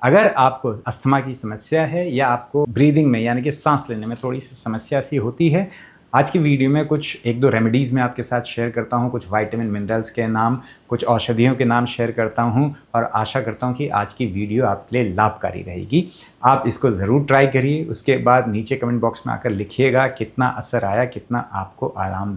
अगर आपको अस्थमा की समस्या है या आपको ब्रीदिंग में यानी कि सांस लेने में थोड़ी सी समस्या सी होती है, आज की वीडियो में कुछ एक दो रेमेडीज़ मैं आपके साथ शेयर करता हूँ, कुछ विटामिन मिनरल्स के नाम, कुछ औषधियों के नाम शेयर करता हूँ और आशा करता हूँ कि आज की वीडियो आपके लिए लाभकारी रहेगी। आप इसको ज़रूर ट्राई करिए, उसके बाद नीचे कमेंट बॉक्स में आकर लिखिएगा कितना असर आया, कितना आपको आराम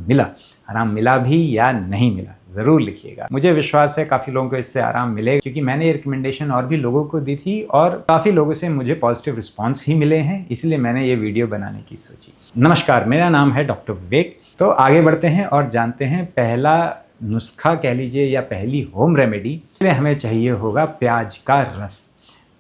मिला भी या नहीं मिला, ज़रूर लिखिएगा। मुझे विश्वास है काफ़ी लोगों को इससे आराम मिलेगा, क्योंकि मैंने ये रिकमेंडेशन और भी लोगों को दी थी और काफ़ी लोगों से मुझे पॉजिटिव रिस्पांस ही मिले हैं, इसलिए मैंने ये वीडियो बनाने की सोची। नमस्कार, मेरा नाम है डॉक्टर विवेक। तो आगे बढ़ते हैं और जानते हैं पहला नुस्खा कह लीजिए या पहली होम रेमेडी। इसलिए हमें चाहिए होगा प्याज का रस।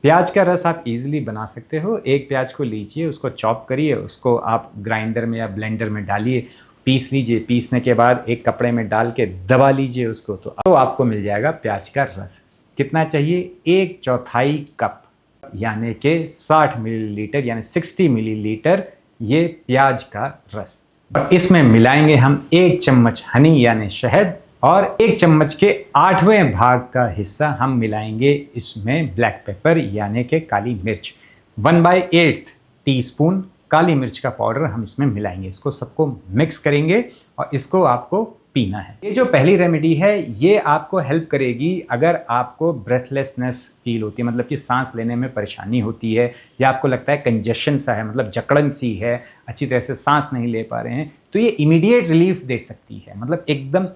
प्याज का रस आप इजीली बना सकते हो। एक प्याज को लीजिए, उसको चॉप करिए, उसको आप ग्राइंडर में या ब्लेंडर में डालिए, पीस लीजिए। पीसने के बाद एक कपड़े में डाल के दबा लीजिए उसको, तो आपको मिल जाएगा प्याज का रस। कितना चाहिए? 1/4 कप यानी कि 60 मिलीलीटर यानी 60 मिलीलीटर ये प्याज का रस। और इसमें मिलाएंगे हम 1 चम्मच हनी यानी शहद और 1 चम्मच के 8वें भाग का हिस्सा हम मिलाएंगे इसमें ब्लैक पेपर यानी कि काली मिर्च। 1/8 टीस्पून काली मिर्च का पाउडर हम इसमें मिलाएंगे। इसको सबको मिक्स करेंगे और इसको आपको पीना है। ये जो पहली रेमेडी है ये आपको हेल्प करेगी अगर आपको ब्रेथलेसनेस फील होती है, मतलब कि सांस लेने में परेशानी होती है या आपको लगता है कंजेशन सा है, मतलब जकड़न सी है, अच्छी तरह से सांस नहीं ले पा रहे हैं, तो ये इमीडिएट रिलीफ दे सकती है। मतलब एकदम,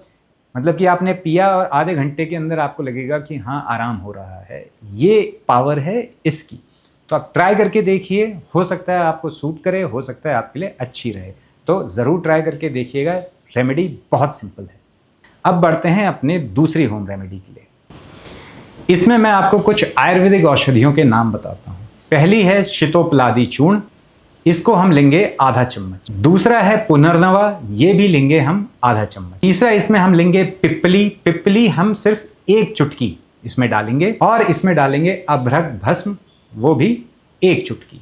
मतलब कि आपने पिया और आधे घंटे के अंदर आपको लगेगा कि हाँ आराम हो रहा है। ये पावर है इसकी। तो आप ट्राई करके देखिए, हो सकता है आपको सूट करे, हो सकता है आपके लिए अच्छी रहे। तो ज़रूर ट्राई करके देखिएगा। रेमेडी बहुत सिंपल है। अब बढ़ते हैं अपने दूसरी होम रेमेडी के लिए। इसमें मैं आपको कुछ आयुर्वेदिक औषधियों के नाम बताता हूँ। पहली है शितोपलादी चूर्ण, इसको हम लेंगे आधा चम्मच। दूसरा है पुनर्नवा, ये भी लेंगे हम आधा चम्मच। तीसरा इसमें हम लेंगे पिप्पली हम सिर्फ 1 चुटकी इसमें डालेंगे और इसमें डालेंगे अभ्रक भस्म, वो भी 1 चुटकी।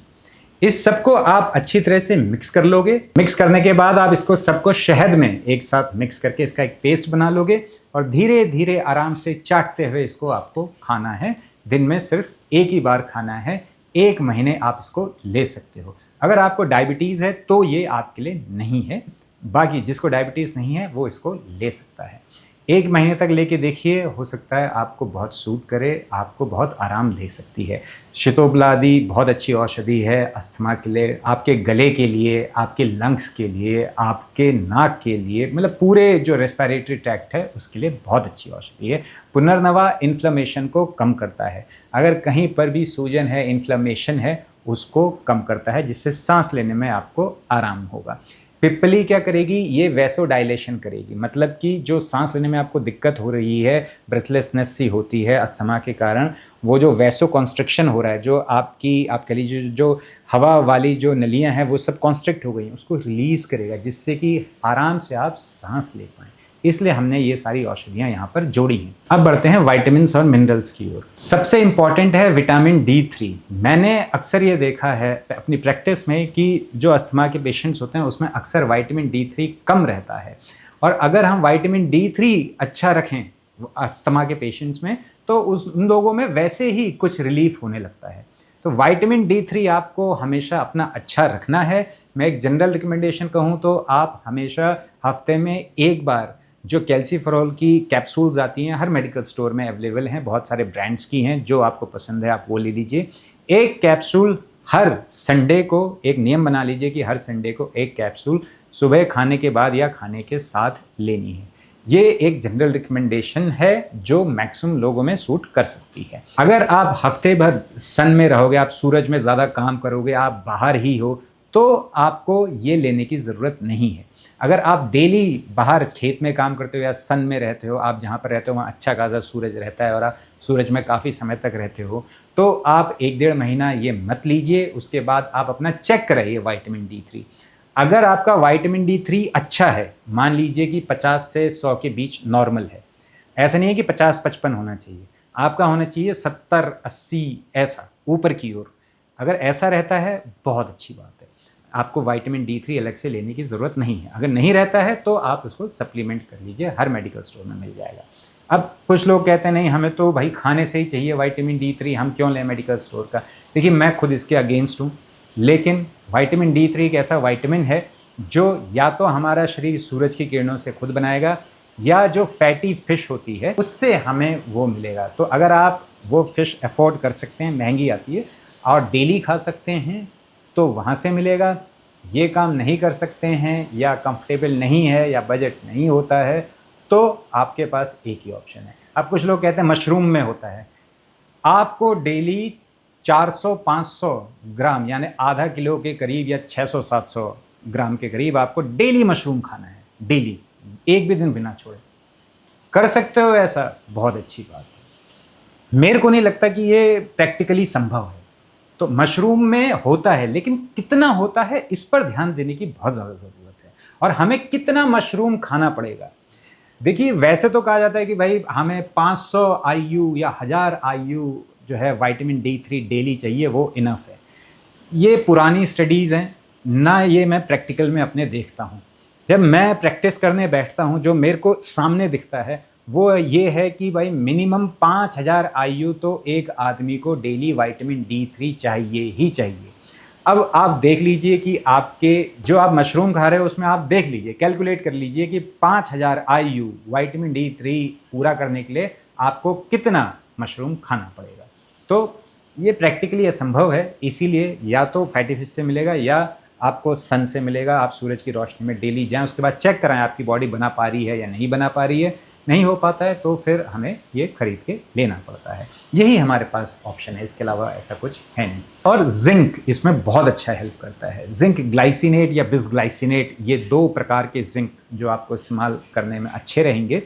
इस सबको आप अच्छी तरह से मिक्स कर लोगे। मिक्स करने के बाद आप इसको सबको शहद में एक साथ मिक्स करके इसका एक पेस्ट बना लोगे और धीरे धीरे आराम से चाटते हुए इसको आपको खाना है। दिन में सिर्फ 1 ही बार खाना है। 1 महीने आप इसको ले सकते हो। अगर आपको डायबिटीज़ है तो ये आपके लिए नहीं है, बाकी जिसको डायबिटीज़ नहीं है वो इसको ले सकता है। 1 महीने तक लेके देखिए, हो सकता है आपको बहुत सूट करे, आपको बहुत आराम दे सकती है। शितोपलादी बहुत अच्छी औषधि है अस्थमा के लिए, आपके गले के लिए, आपके लंग्स के लिए, आपके नाक के लिए, मतलब पूरे जो रेस्पिरेटरी ट्रैक्ट है उसके लिए बहुत अच्छी औषधि है। पुनर्नवा इन्फ्लेमेशन को कम करता है। अगर कहीं पर भी सूजन है, इन्फ्लेमेशन है, उसको कम करता है, जिससे सांस लेने में आपको आराम होगा। पिप्पली क्या करेगी? ये वैसोडाइलेशन करेगी, मतलब कि जो सांस लेने में आपको दिक्कत हो रही है, ब्रेथलेसनेस सी होती है अस्थमा के कारण, वो जो वैसो कॉन्स्ट्रिक्शन हो रहा है, जो आप कह लीजिए जो हवा वाली जो नलियां हैं वो सब कॉन्स्ट्रिक्ट हो गई हैं, उसको रिलीज़ करेगा, जिससे कि आराम से आप सांस ले पाएँ। इसलिए हमने ये सारी औषधियाँ यहाँ पर जोड़ी हैं। अब बढ़ते हैं विटामिन्स और मिनरल्स की ओर। सबसे इम्पॉर्टेंट है विटामिन D3। मैंने अक्सर ये देखा है अपनी प्रैक्टिस में कि जो अस्थमा के पेशेंट्स होते हैं उसमें अक्सर विटामिन D3 कम रहता है, और अगर हम विटामिन D3 अच्छा रखें अस्थमा के पेशेंट्स में तो उन लोगों में वैसे ही कुछ रिलीफ होने लगता है। तो विटामिन D3 आपको हमेशा अपना अच्छा रखना है। मैं एक जनरल रिकमेंडेशन कहूँ तो आप हमेशा हफ्ते में 1 बार जो कैल्सीफेरॉल की कैप्सूल्स आती हैं, हर मेडिकल स्टोर में अवेलेबल हैं, बहुत सारे ब्रांड्स की हैं, जो आपको पसंद है आप वो ले लीजिए। 1 कैप्सूल हर संडे को, एक नियम बना लीजिए कि हर संडे को 1 कैप्सूल सुबह खाने के बाद या खाने के साथ लेनी है। ये एक जनरल रिकमेंडेशन है जो मैक्सिमम लोगों में सूट कर सकती है। अगर आप हफ्ते भर सन में रहोगे, आप सूरज में ज़्यादा काम करोगे, आप बाहर ही हो, तो आपको ये लेने की ज़रूरत नहीं है। अगर आप डेली बाहर खेत में काम करते हो या सन में रहते हो, आप जहाँ पर रहते हो वहाँ अच्छा खासा सूरज रहता है और आप सूरज में काफ़ी समय तक रहते हो, तो आप 1-1.5 महीना ये मत लीजिए। उसके बाद आप अपना चेक कराइए विटामिन D3। अगर आपका विटामिन D3 अच्छा है, मान लीजिए कि 50 से 100 के बीच नॉर्मल है, ऐसा नहीं है कि 50-55 होना चाहिए, आपका होना चाहिए 70-80, ऐसा ऊपर की ओर। अगर ऐसा रहता है बहुत अच्छी बात है, आपको विटामिन D3 अलग से लेने की ज़रूरत नहीं है। अगर नहीं रहता है तो आप उसको सप्लीमेंट कर लीजिए, हर मेडिकल स्टोर में मिल जाएगा। अब कुछ लोग कहते हैं नहीं हमें तो भाई खाने से ही चाहिए विटामिन D3, हम क्यों लें मेडिकल स्टोर का। देखिए मैं खुद इसके अगेंस्ट हूँ, लेकिन विटामिन D3 एक ऐसा विटामिन है जो या तो हमारा शरीर सूरज की किरणों से खुद बनाएगा या जो फैटी फ़िश होती है उससे हमें वो मिलेगा। तो अगर आप वो फ़िश अफोर्ड कर सकते हैं, महंगी आती है, और डेली खा सकते हैं तो वहाँ से मिलेगा। ये काम नहीं कर सकते हैं या कंफर्टेबल नहीं है या बजट नहीं होता है तो आपके पास एक ही ऑप्शन है। अब कुछ लोग कहते हैं मशरूम में होता है। आपको डेली 400-500 ग्राम यानी आधा किलो के करीब या 600-700 ग्राम के करीब आपको डेली मशरूम खाना है, डेली, एक भी दिन बिना छोड़े। कर सकते हो ऐसा, बहुत अच्छी बात है। मेरे को नहीं लगता कि ये प्रैक्टिकली संभव है। तो मशरूम में होता है, लेकिन कितना होता है इस पर ध्यान देने की बहुत ज़्यादा ज़रूरत है, और हमें कितना मशरूम खाना पड़ेगा। देखिए वैसे तो कहा जाता है कि भाई हमें 500 IU या 1000 IU जो है विटामिन D3 डेली चाहिए, वो इनफ है। ये पुरानी स्टडीज़ हैं ना, ये मैं प्रैक्टिकल में अपने देखता हूँ। जब मैं प्रैक्टिस करने बैठता हूँ जो मेरे को सामने दिखता है वो ये है कि भाई मिनिमम 5000 IU तो एक आदमी को डेली विटामिन D3 चाहिए ही चाहिए। अब आप देख लीजिए कि आपके जो आप मशरूम खा रहे हो उसमें आप देख लीजिए, कैलकुलेट कर लीजिए कि 5000 IU विटामिन D3 पूरा करने के लिए आपको कितना मशरूम खाना पड़ेगा। तो ये प्रैक्टिकली असंभव है, इसीलिए या तो फैटी फिश से मिलेगा या आपको सन से मिलेगा। आप सूरज की रोशनी में डेली जाएं, उसके बाद चेक कराएं आपकी बॉडी बना पा रही है या नहीं बना पा रही है। नहीं हो पाता है तो फिर हमें ये खरीद के लेना पड़ता है। यही हमारे पास ऑप्शन है, इसके अलावा ऐसा कुछ है नहीं। और जिंक इसमें बहुत अच्छा हेल्प करता है। जिंक ग्लाइसिनेट या बिसग्लाइसिनेट, ये 2 प्रकार के जिंक जो आपको इस्तेमाल करने में अच्छे रहेंगे।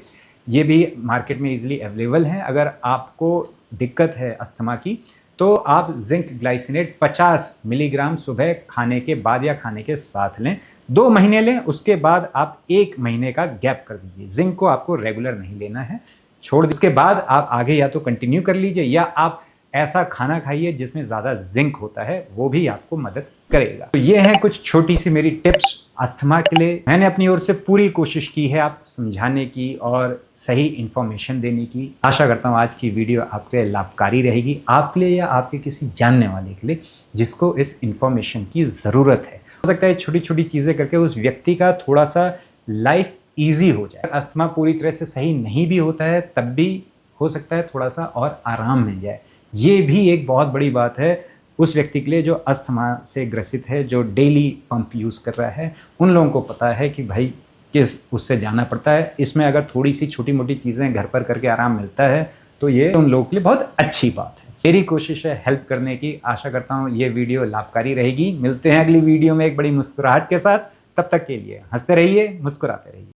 ये भी मार्केट में ईजिली अवेलेबल हैं। अगर आपको दिक्कत है अस्थमा की तो आप जिंक ग्लाइसिनेट 50 मिलीग्राम सुबह खाने के बाद या खाने के साथ लें, 2 महीने लें, उसके बाद आप 1 महीने का गैप कर दीजिए। जिंक को आपको रेगुलर नहीं लेना है, छोड़ दीजिए। उसके बाद आप आगे या तो कंटिन्यू कर लीजिए या आप ऐसा खाना खाइए जिसमें ज़्यादा जिंक होता है, वो भी आपको मदद करेगा। तो ये है कुछ छोटी सी मेरी टिप्स अस्थमा के लिए। मैंने अपनी ओर से पूरी कोशिश की है आप समझाने की और सही इन्फॉर्मेशन देने की। आशा करता हूँ आज की वीडियो आपके लिए लाभकारी रहेगी, आपके लिए या आपके किसी जानने वाले के लिए जिसको इस इन्फॉर्मेशन की ज़रूरत है। हो सकता है छोटी छोटी चीज़ें करके उस व्यक्ति का थोड़ा सा लाइफ ईजी हो जाए। अस्थमा पूरी तरह से सही नहीं भी होता है तब भी हो सकता है थोड़ा सा और आराम मिल जाए। ये भी एक बहुत बड़ी बात है उस व्यक्ति के लिए जो अस्थमा से ग्रसित है, जो डेली पंप यूज़ कर रहा है। उन लोगों को पता है कि भाई किस उससे जाना पड़ता है। इसमें अगर थोड़ी सी छोटी मोटी चीज़ें घर पर करके आराम मिलता है तो ये उन लोगों के लिए बहुत अच्छी बात है। मेरी कोशिश है हेल्प करने की। आशा करता हूँ ये वीडियो लाभकारी रहेगी। मिलते हैं अगली वीडियो में एक बड़ी मुस्कुराहट के साथ। तब तक के लिए हंसते रहिए, मुस्कुराते रहिए।